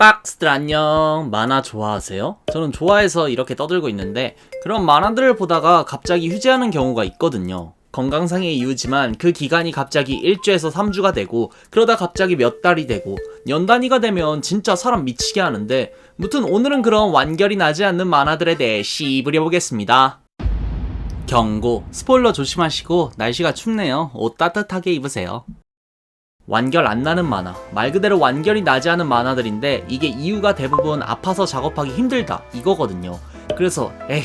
박스들 안녕. 만화 좋아하세요? 저는 좋아해서 이렇게 떠들고 있는데 그런 만화들을 보다가 갑자기 휴재하는 경우가 있거든요. 건강상의 이유지만 그 기간이 갑자기 1주에서 3주가 되고 그러다 갑자기 몇 달이 되고 년 단위가 되면 진짜 사람 미치게 하는데 무튼 오늘은 그런 완결이 나지 않는 만화들에 대해 씹으려보겠습니다. 경고, 스포일러 조심하시고 날씨가 춥네요. 옷 따뜻하게 입으세요. 완결 안 나는 만화, 말 그대로 완결이 나지 않은 만화들인데 이게 이유가 대부분 아파서 작업하기 힘들다 이거거든요. 그래서 에휴,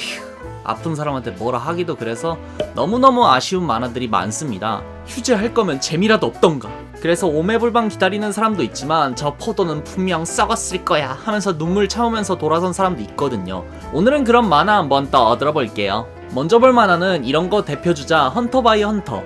아픈 사람한테 뭐라 하기도 그래서 너무너무 아쉬운 만화들이 많습니다. 휴재할 거면 재미라도 없던가. 그래서 오매불방 기다리는 사람도 있지만 저 포도는 분명 썩었을 거야 하면서 눈물 참으면서 돌아선 사람도 있거든요. 오늘은 그런 만화 한번 떠들어 볼게요. 먼저 볼 만화는 이런 거 대표주자 헌터 바이 헌터,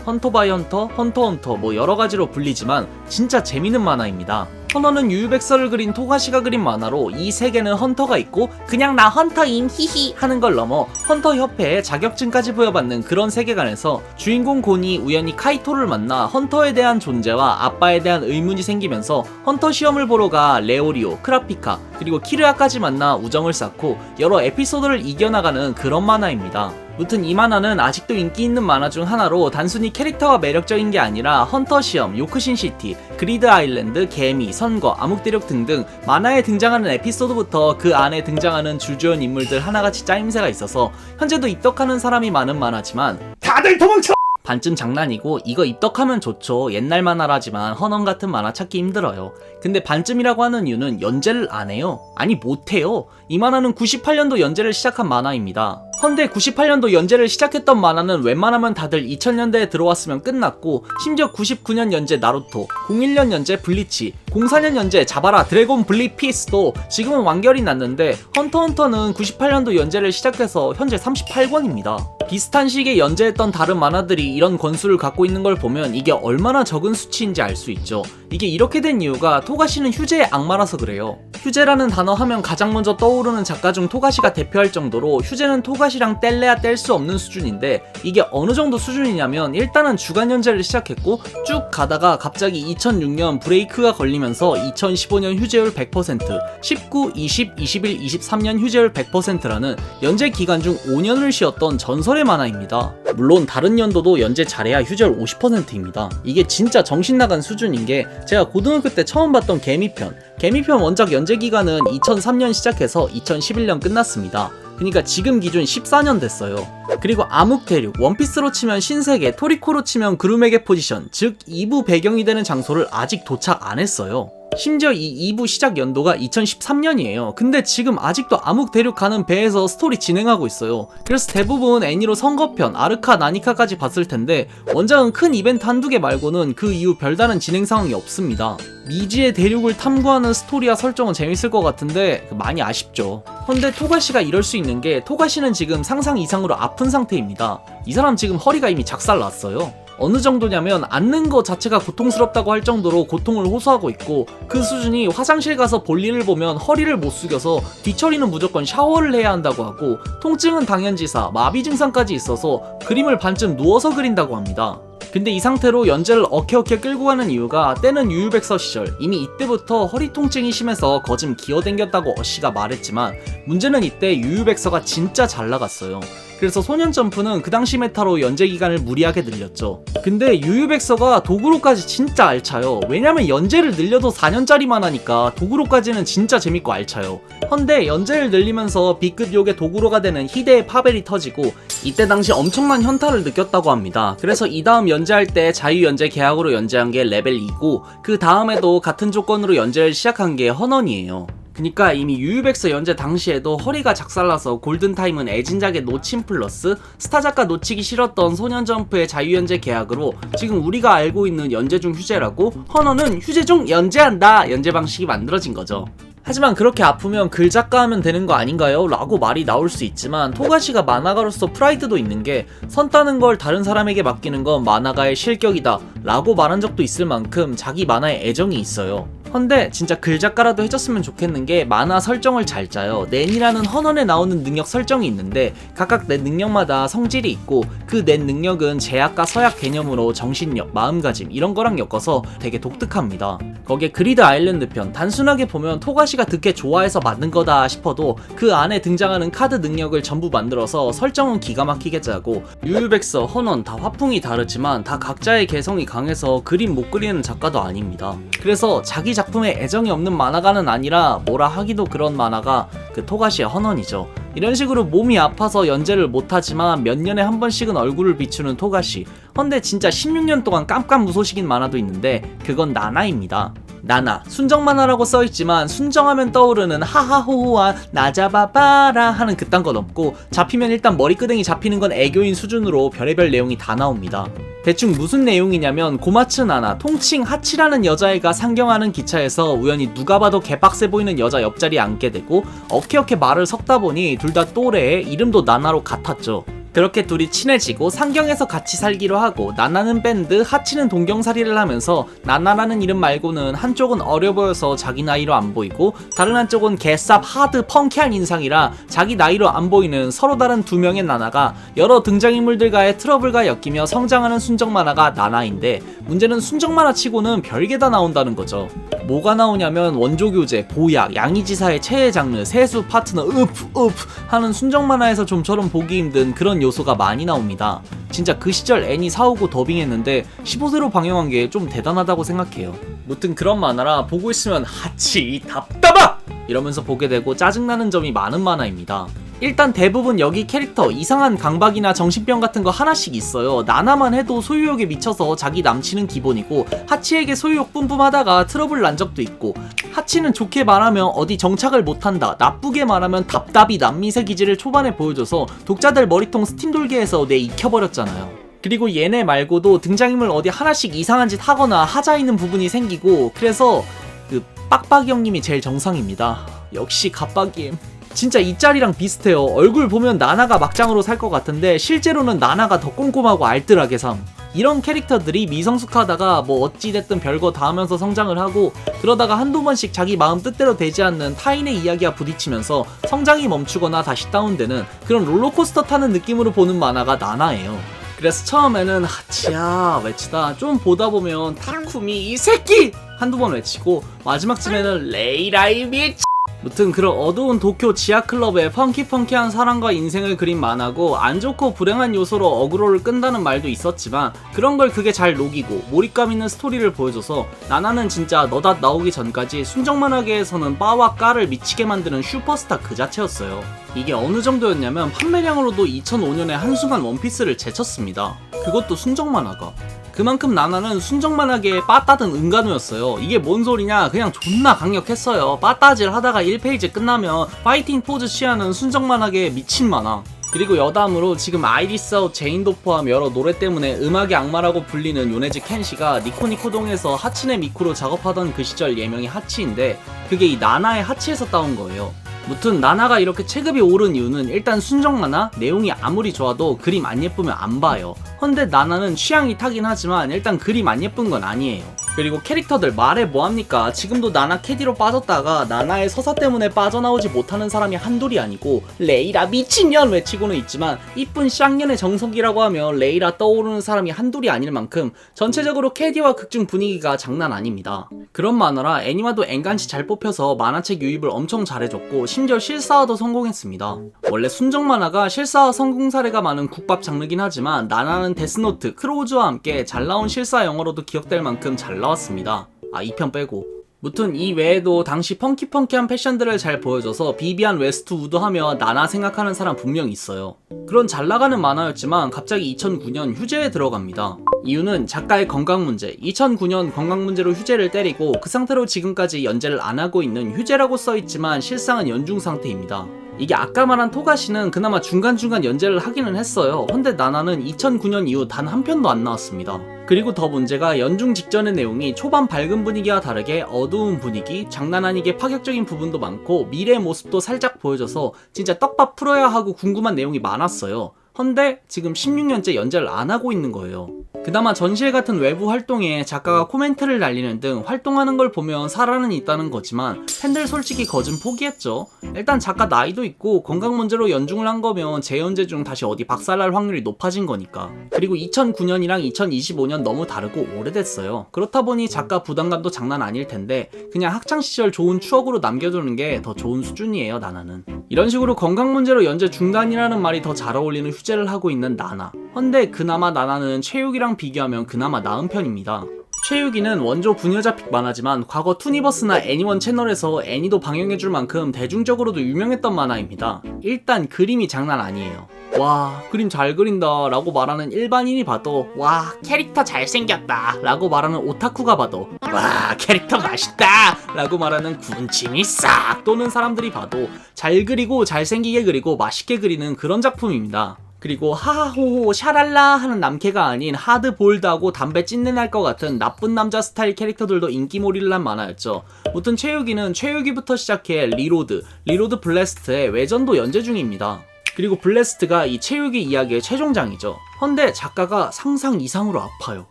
헌터 바이 헌터, 헌터 뭐 여러가지로 불리지만 진짜 재밌는 만화입니다. 헌어는 유유백서를 그린 토가시가 그린 만화로 이 세계는 헌터가 있고 그냥 나 헌터임 히히 하는 걸 넘어 헌터 협회에 자격증까지 부여받는 그런 세계관에서 주인공 곤이 우연히 카이토를 만나 헌터에 대한 존재와 아빠에 대한 의문이 생기면서 헌터 시험을 보러 가 레오리오, 크라피카 그리고 키르아까지 만나 우정을 쌓고 여러 에피소드를 이겨나가는 그런 만화입니다. 무튼 이 만화는 아직도 인기 있는 만화 중 하나로 단순히 캐릭터가 매력적인 게 아니라 헌터 시험, 요크신 시티, 그리드 아일랜드, 개미, 선거, 암흑대륙 등등 만화에 등장하는 에피소드부터 그 안에 등장하는 주요한 인물들 하나같이 짜임새가 있어서 현재도 입덕하는 사람이 많은 만화지만 다들 도망쳐! 반쯤 장난이고 이거 입덕하면 좋죠. 옛날 만화라지만 헌원 같은 만화 찾기 힘들어요. 근데 반쯤이라고 하는 이유는 연재를 안 해요. 아니 못해요. 이 만화는 98년도 연재를 시작한 만화입니다. 헌데 98년도 연재를 시작했던 만화는 웬만하면 다들 2000년대에 들어왔으면 끝났고 심지어 99년 연재 나루토, 01년 연재 블리치, 04년 연재 자바라 드래곤 블리 피스도 지금은 완결이 났는데 헌터는 98년도 연재를 시작해서 현재 38권입니다. 비슷한 시기에 연재했던 다른 만화들이 이런 권수를 갖고 있는 걸 보면 이게 얼마나 적은 수치인지 알 수 있죠. 이게 이렇게 된 이유가 토가시는 휴재의 악마라서 그래요. 휴재라는 단어 하면 가장 먼저 떠오르는 작가 중 토가시가 대표할 정도로 휴재는 토가시랑 뗄래야 뗄 수 없는 수준인데 이게 어느 정도 수준이냐면 일단은 주간 연재를 시작했고 쭉 가다가 갑자기 2006년 브레이크가 걸리면서 2015년 휴재율 100%, 19, 20, 21, 23년 휴재율 100%라는 연재 기간 중 5년을 쉬었던 전설의 만화입니다. 물론 다른 연도도 연재 잘해야 휴재율 50%입니다. 이게 진짜 정신나간 수준인 게 제가 고등학교 때 처음 봤던 개미편 원작 연재 기간은 2003년 시작해서 2011년 끝났습니다. 그러니까 지금 기준 14년 됐어요. 그리고 암흑대륙, 원피스로 치면 신세계, 토리코로 치면 그루메게 포지션, 즉 2부 배경이 되는 장소를 아직 도착 안 했어요. 심지어 이 2부 시작 연도가 2013년이에요. 근데 지금 아직도 암흑대륙 가는 배에서 스토리 진행하고 있어요. 그래서 대부분 애니로 선거편, 아르카, 나니카까지 봤을 텐데 원작은 큰 이벤트 한두 개 말고는 그 이후 별다른 진행 상황이 없습니다. 미지의 대륙을 탐구하는 스토리와 설정은 재밌을 것 같은데 많이 아쉽죠. 근데 토가시가 이럴 수 있는 게 토가시는 지금 상상 이상으로 아픈 상태입니다. 이 사람 지금 허리가 이미 작살났어요. 어느 정도냐면 앉는 거 자체가 고통스럽다고 할 정도로 고통을 호소하고 있고 그 수준이 화장실 가서 볼일을 보면 허리를 못 숙여서 뒤처리는 무조건 샤워를 해야 한다고 하고 통증은 당연지사, 마비 증상까지 있어서 그림을 반쯤 누워서 그린다고 합니다. 근데 이 상태로 연재를 어케어케 끌고 가는 이유가 때는 유유백서 시절 이미 이때부터 허리 통증이 심해서 거짐 기어댕겼다고 어씨가 말했지만 문제는 이때 유유백서가 진짜 잘 나갔어요. 그래서 소년점프는 그 당시 메타로 연재 기간을 무리하게 늘렸죠. 근데 유유백서가 도구로까지 진짜 알차요. 왜냐면 연재를 늘려도 4년짜리만 하니까 도구로까지는 진짜 재밌고 알차요. 헌데 연재를 늘리면서 B급 욕의 도구로가 되는 히데의 파벨이 터지고 이때 당시 엄청난 현타를 느꼈다고 합니다. 그래서 이 다음 연재할 때 자유연재 계약으로 연재한 게 레벨 2고 그 다음에도 같은 조건으로 연재를 시작한 게 헌원이에요. 그니까 이미 유유백서 연재 당시에도 허리가 작살나서 골든타임은 애진작의 놓침 플러스 스타작가 놓치기 싫었던 소년점프의 자유연재 계약으로 지금 우리가 알고 있는 연재 중 휴재라고 헌어는 휴재 중 연재한다 연재 방식이 만들어진 거죠. 하지만 그렇게 아프면 글작가 하면 되는 거 아닌가요? 라고 말이 나올 수 있지만 토가시가 만화가로서 프라이드도 있는 게 선 따는 걸 다른 사람에게 맡기는 건 만화가의 실격이다 라고 말한 적도 있을 만큼 자기 만화에 애정이 있어요. 헌데 진짜 글작가라도 해줬으면 좋겠는 게 만화 설정을 잘 짜요. 낸이라는 헌원에 나오는 능력 설정이 있는데 각각 내 능력마다 성질이 있고 그 낸 능력은 제약과 서약 개념으로 정신력, 마음가짐 이런 거랑 엮어서 되게 독특합니다. 거기에 그리드 아일랜드 편 단순하게 보면 토가시가 득해 좋아해서 만든 거다 싶어도 그 안에 등장하는 카드 능력을 전부 만들어서 설정은 기가 막히게 짜고 유유백서, 헌원 다 화풍이 다르지만 다 각자의 개성이 강해서 그림 못 그리는 작가도 아닙니다. 그래서 자기 작품에 애정이 없는 만화가는 아니라 뭐라 하기도 그런 만화가 그 토가시의 헌원이죠. 이런 식으로 몸이 아파서 연재를 못하지만 몇 년에 한 번씩은 얼굴을 비추는 토가시. 헌데 진짜 16년 동안 깜깜무소식인 만화도 있는데 그건 나나입니다. 나나, 순정 만화라고 써있지만 순정하면 떠오르는 하하호호와 나 잡아봐라 하는 그딴 건 없고 잡히면 일단 머리끄댕이 잡히는 건 애교인 수준으로 별의별 내용이 다 나옵니다. 대충 무슨 내용이냐면 고마츠 나나, 통칭 하치라는 여자애가 상경하는 기차에서 우연히 누가 봐도 개빡세 보이는 여자 옆자리에 앉게 되고 어케어케 말을 섞다 보니 둘 다 또래에 이름도 나나로 같았죠. 그렇게 둘이 친해지고 상경에서 같이 살기로 하고 나나는 밴드, 하치는 동경살이를 하면서 나나라는 이름 말고는 한쪽은 어려 보여서 자기 나이로 안 보이고 다른 한쪽은 개쌉, 하드, 펑키한 인상이라 자기 나이로 안 보이는 서로 다른 두 명의 나나가 여러 등장인물들과의 트러블과 엮이며 성장하는 순정 만화가 나나인데 문제는 순정 만화 치고는 별게 다 나온다는 거죠. 뭐가 나오냐면 원조 교재, 보약, 양이지사의 최애 장르, 세수, 파트너, 으프 하는 순정 만화에서 좀처럼 보기 힘든 그런 요소가 많이 나옵니다. 진짜 그 시절 애니 사오고 더빙했는데 15세로 방영한 게 좀 대단하다고 생각해요. 무튼 그런 만화라 보고 있으면 하치 답답아! 이러면서 보게 되고 짜증나는 점이 많은 만화입니다. 일단 대부분 여기 캐릭터 이상한 강박이나 정신병 같은 거 하나씩 있어요. 나나만 해도 소유욕에 미쳐서 자기 남친은 기본이고 하치에게 소유욕 뿜뿜하다가 트러블 난 적도 있고 하치는 좋게 말하면 어디 정착을 못한다, 나쁘게 말하면 답답이 남미세 기질을 초반에 보여줘서 독자들 머리통 스팀 돌게 해서 내 익혀버렸잖아요. 그리고 얘네 말고도 등장인물 어디 하나씩 이상한 짓 하거나 하자 있는 부분이 생기고 그래서 그 빡빡이 형님이 제일 정상입니다. 역시 갑박임. 진짜 이 짤이랑 비슷해요. 얼굴 보면 나나가 막장으로 살 것 같은데 실제로는 나나가 더 꼼꼼하고 알뜰하게 삼. 이런 캐릭터들이 미성숙하다가 뭐 어찌됐든 별거 다 하면서 성장을 하고 그러다가 한두 번씩 자기 마음 뜻대로 되지 않는 타인의 이야기와 부딪히면서 성장이 멈추거나 다시 다운되는 그런 롤러코스터 타는 느낌으로 보는 만화가 나나예요. 그래서 처음에는 하치야 외치다 좀 보다 보면 타쿠미 이 새끼 한두 번 외치고 마지막쯤에는 레이라이 미치 무튼 그런 어두운 도쿄 지하클럽의 펑키한 사랑과 인생을 그린 만화고 안 좋고 불행한 요소로 어그로를 끈다는 말도 있었지만 그런 걸 그게 잘 녹이고 몰입감 있는 스토리를 보여줘서 나나는 진짜 너닷 나오기 전까지 순정 만화계에서는 빠와 까를 미치게 만드는 슈퍼스타 그 자체였어요. 이게 어느 정도였냐면 판매량으로도 2005년에 한순간 원피스를 제쳤습니다. 그것도 순정 만화가. 그만큼 나나는 순정 만화계의 빠따든 은간우였어요. 이게 뭔 소리냐, 그냥 존나 강력했어요. 빠따질 하다가 1페이지 끝나면 파이팅 포즈 취하는 순정 만화계의 미친 만화. 그리고 여담으로 지금 아이리스 아웃, 제인도 포함 여러 노래 때문에 음악의 악마라고 불리는 요네즈 켄시가 니코니코동에서 하치네 미쿠로 작업하던 그 시절 예명이 하치인데 그게 이 나나의 하치에서 따온 거예요. 무튼 나나가 이렇게 체급이 오른 이유는 일단 순정 만화, 내용이 아무리 좋아도 그림 안 예쁘면 안 봐요. 헌데 나나는 취향이 타긴 하지만 일단 그림 안 예쁜 건 아니에요. 그리고 캐릭터들 말해 뭐합니까? 지금도 나나 캐디로 빠졌다가 나나의 서사 때문에 빠져나오지 못하는 사람이 한둘이 아니고 레이라 미친년 외치고는 있지만 이쁜 쌍년의 정석이라고 하면 레이라 떠오르는 사람이 한둘이 아닐 만큼 전체적으로 캐디와 극중 분위기가 장난 아닙니다. 그런 만화라 애니마도 앵간치 잘 뽑혀서 만화책 유입을 엄청 잘해줬고 심지어 실사화도 성공했습니다. 원래 순정 만화가 실사화 성공 사례가 많은 국밥 장르긴 하지만 나나는 데스노트, 크로우즈와 함께 잘 나온 실사 영화로도 기억될 만큼 잘 나왔습니다. 아, 2편 빼고. 무튼 이 외에도 당시 펑키한 패션들을 잘 보여줘서 비비안 웨스트우드 하며 나나 생각하는 사람 분명 있어요. 그런 잘 나가는 만화였지만 갑자기 2009년 휴재에 들어갑니다. 이유는 작가의 건강 문제. 2009년 건강 문제로 휴재를 때리고 그 상태로 지금까지 연재를 안 하고 있는 휴재라고 써있지만 실상은 연중 상태입니다. 이게 아까 말한 토가시는 그나마 중간중간 연재를 하기는 했어요. 근데 나나는 2009년 이후 단 한 편도 안 나왔습니다. 그리고 더 문제가 연중 직전의 내용이 초반 밝은 분위기와 다르게 어두운 분위기, 장난 아니게 파격적인 부분도 많고 미래의 모습도 살짝 보여줘서 진짜 떡밥 풀어야 하고 궁금한 내용이 많았어요. 헌데 지금 16년째 연재를 안 하고 있는 거예요. 그나마 전시회 같은 외부 활동에 작가가 코멘트를 날리는 등 활동하는 걸 보면 살아는 있다는 거지만 팬들 솔직히 거진 포기했죠. 일단 작가 나이도 있고 건강 문제로 연중을 한 거면 재연재 중 다시 어디 박살날 확률이 높아진 거니까. 그리고 2009년이랑 2025년 너무 다르고 오래됐어요. 그렇다 보니 작가 부담감도 장난 아닐 텐데 그냥 학창시절 좋은 추억으로 남겨두는 게 더 좋은 수준이에요, 나나는. 이런 식으로 건강 문제로 연재 중단이라는 말이 더 잘 어울리는 휴재를 하고 있는 나나. 헌데 그나마 나나는 최욱이랑 비교하면 그나마 나은 편입니다. 최욱이는 원조 부녀자픽 만화지만 과거 투니버스나 애니원 채널에서 애니도 방영해줄 만큼 대중적으로도 유명했던 만화입니다. 일단 그림이 장난 아니에요. 와, 그림 잘 그린다 라고 말하는 일반인이 봐도 와, 캐릭터 잘생겼다 라고 말하는 오타쿠가 봐도 와, 캐릭터 맛있다 라고 말하는 군침이 싹 도는 사람들이 봐도 잘 그리고 잘생기게 그리고 맛있게 그리는 그런 작품입니다. 그리고 하하호호 샤랄라 하는 남캐가 아닌 하드볼드하고 담배 찐내 날 것 같은 나쁜 남자 스타일 캐릭터들도 인기몰이를 한 만화였죠. 무튼 최욱이는 최욱이부터 시작해 리로드 블래스트의 외전도 연재 중입니다. 그리고 블래스트가 이 최욱이 이야기의 최종장이죠. 헌데 작가가 상상 이상으로 아파요.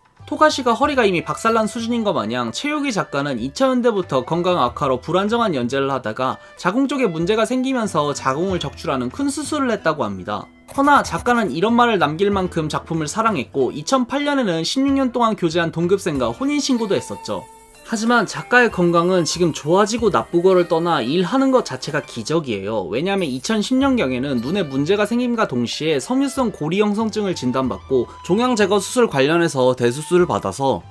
토가시가 허리가 이미 박살난 수준인 것 마냥 최욱이 작가는 2000년대부터 건강 악화로 불안정한 연재를 하다가 자궁 쪽에 문제가 생기면서 자궁을 적출하는 큰 수술을 했다고 합니다. 허나 작가는 이런 말을 남길 만큼 작품을 사랑했고 2008년에는 16년 동안 교제한 동급생과 혼인신고도 했었죠. 하지만 작가의 건강은 지금 좋아지고 나쁘고를 떠나 일하는 것 자체가 기적이에요. 왜냐하면 2010년경에는 눈에 문제가 생김과 동시에 섬유성 고리 형성증을 진단받고 종양 제거 수술 관련해서 대수술을 받아서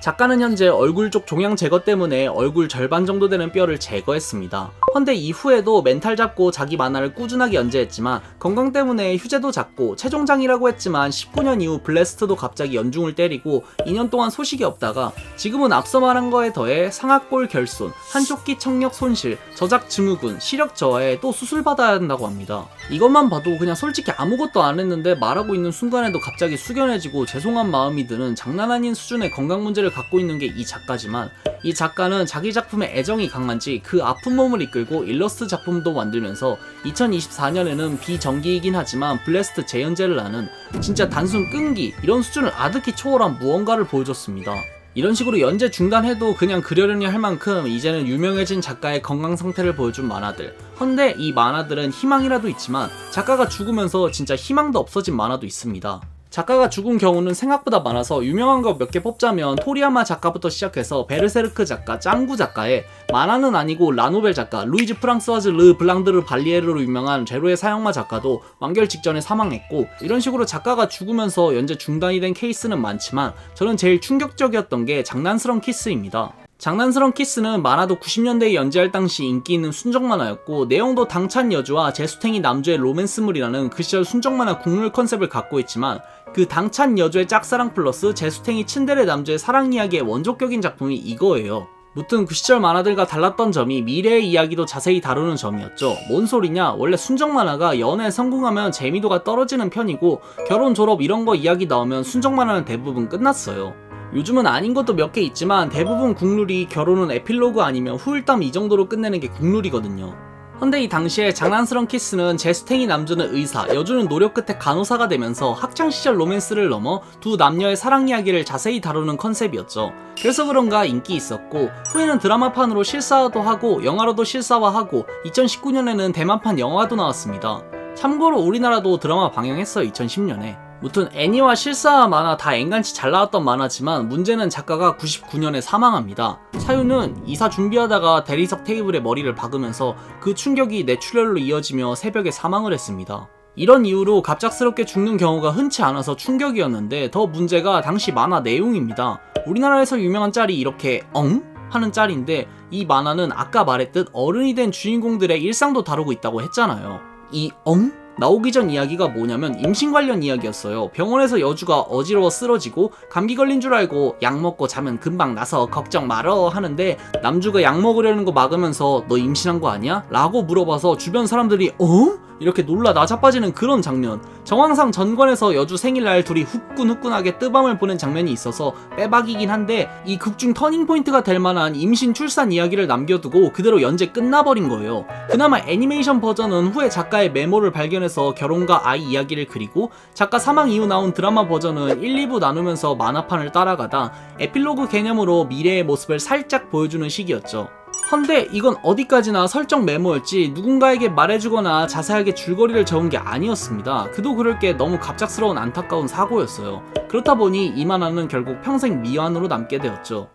작가는 현재 얼굴 쪽 종양 제거 때문에 얼굴 절반 정도 되는 뼈를 제거했습니다. 헌데 이후에도 멘탈 잡고 자기 만화를 꾸준하게 연재했지만 건강 때문에 휴재도 잡고 최종장이라고 했지만 19년 이후 블래스트도 갑자기 연중을 때리고 2년 동안 소식이 없다가 지금은 앞서 말한 거에 더해 상악골 결손, 한쪽 귀 청력 손실, 저작 증후군, 시력 저하에 또 수술 받아야 한다고 합니다. 이것만 봐도 그냥 솔직히 아무것도 안 했는데 말하고 있는 순간에도 갑자기 숙연해지고 죄송한 마음이 드는 장난 아닌 수준의 건강 문제를 갖고 있는 게 이 작가지만 이 작가는 자기 작품에 애정이 강한지 그 아픈 몸을 이끌고 일러스트 작품도 만들면서 2024년에는 비정기이긴 하지만 블래스트 재연재를 하는 진짜 단순 끈기 이런 수준을 아득히 초월한 무언가를 보여줬습니다. 이런 식으로 연재 중단해도 그냥 그려려니 할 만큼 이제는 유명해진 작가의 건강 상태를 보여준 만화들. 헌데 이 만화들은 희망이라도 있지만 작가가 죽으면서 진짜 희망도 없어진 만화도 있습니다. 작가가 죽은 경우는 생각보다 많아서 유명한 거 몇 개 뽑자면 토리야마 작가부터 시작해서 베르세르크 작가, 짱구 작가의 만화는 아니고 라노벨 작가, 루이즈 프랑스와즈 르 블랑드르 발리에르로 유명한 제로의 사형마 작가도 완결 직전에 사망했고 이런 식으로 작가가 죽으면서 연재 중단이 된 케이스는 많지만 저는 제일 충격적이었던 게 장난스러운 키스입니다. 장난스러운 키스는 만화도 90년대에 연재할 당시 인기 있는 순정 만화였고 내용도 당찬 여주와 재수탱이 남주의 로맨스물이라는 그 시절 순정 만화 국룰 컨셉을 갖고 있지만 그 당찬 여주의 짝사랑 플러스 재수탱이 츤데레 남주의 사랑 이야기의 원조격인 작품이 이거예요. 무튼 그 시절 만화들과 달랐던 점이 미래의 이야기도 자세히 다루는 점이었죠. 뭔 소리냐, 원래 순정 만화가 연애에 성공하면 재미도가 떨어지는 편이고 결혼 졸업 이런 거 이야기 나오면 순정 만화는 대부분 끝났어요. 요즘은 아닌 것도 몇 개 있지만 대부분 국룰이 결혼은 에필로그 아니면 후일담 이 정도로 끝내는 게 국룰이거든요. 헌데 이 당시에 장난스러운 키스는 재수탱이 남주는 의사, 여주는 노력 끝에 간호사가 되면서 학창시절 로맨스를 넘어 두 남녀의 사랑 이야기를 자세히 다루는 컨셉이었죠. 그래서 그런가 인기 있었고 후에는 드라마판으로 실사화도 하고 영화로도 실사화하고 2019년에는 대만판 영화도 나왔습니다. 참고로 우리나라도 드라마 방영했어요, 2010년에. 무튼 애니와 실사화 만화 다 앵간치 잘 나왔던 만화지만 문제는 작가가 99년에 사망합니다. 사유는 이사 준비하다가 대리석 테이블에 머리를 박으면서 그 충격이 뇌출혈로 이어지며 새벽에 사망을 했습니다. 이런 이유로 갑작스럽게 죽는 경우가 흔치 않아서 충격이었는데 더 문제가 당시 만화 내용입니다. 우리나라에서 유명한 짤이 이렇게 엉? 하는 짤인데 이 만화는 아까 말했듯 어른이 된 주인공들의 일상도 다루고 있다고 했잖아요. 이 엉? 나오기 전 이야기가 뭐냐면 임신 관련 이야기였어요. 병원에서 여주가 어지러워 쓰러지고 감기 걸린 줄 알고 약 먹고 자면 금방 나서 걱정 말어 하는데 남주가 약 먹으려는 거 막으면서 너 임신한 거 아니야? 라고 물어봐서 주변 사람들이 어? 이렇게 놀라 나자빠지는 그런 장면. 정황상 전권에서 여주 생일날 둘이 후끈후끈하게 뜨밤을 보낸 장면이 있어서 빼박이긴 한데 이 극중 터닝포인트가 될 만한 임신 출산 이야기를 남겨두고 그대로 연재 끝나버린 거예요. 그나마 애니메이션 버전은 후에 작가의 메모를 발견해서 결혼과 아이 이야기를 그리고 작가 사망 이후 나온 드라마 버전은 1, 2부 나누면서 만화판을 따라가다 에필로그 개념으로 미래의 모습을 살짝 보여주는 시기였죠. 헌데 이건 어디까지나 설정 메모였지 누군가에게 말해주거나 자세하게 줄거리를 적은 게 아니었습니다. 그도 그럴 게 너무 갑작스러운 안타까운 사고였어요. 그렇다 보니 이 만화는 결국 평생 미완으로 남게 되었죠.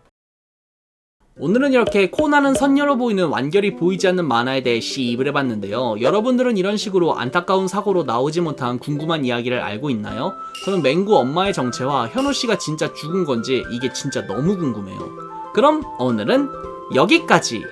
오늘은 이렇게 코나는 선녀로 보이는 완결이 보이지 않는 만화에 대해 시입을 해봤는데요. 여러분들은 이런 식으로 안타까운 사고로 나오지 못한 궁금한 이야기를 알고 있나요? 저는 맹구 엄마의 정체와 현우씨가 진짜 죽은 건지 이게 진짜 너무 궁금해요. 그럼 오늘은 여기까지!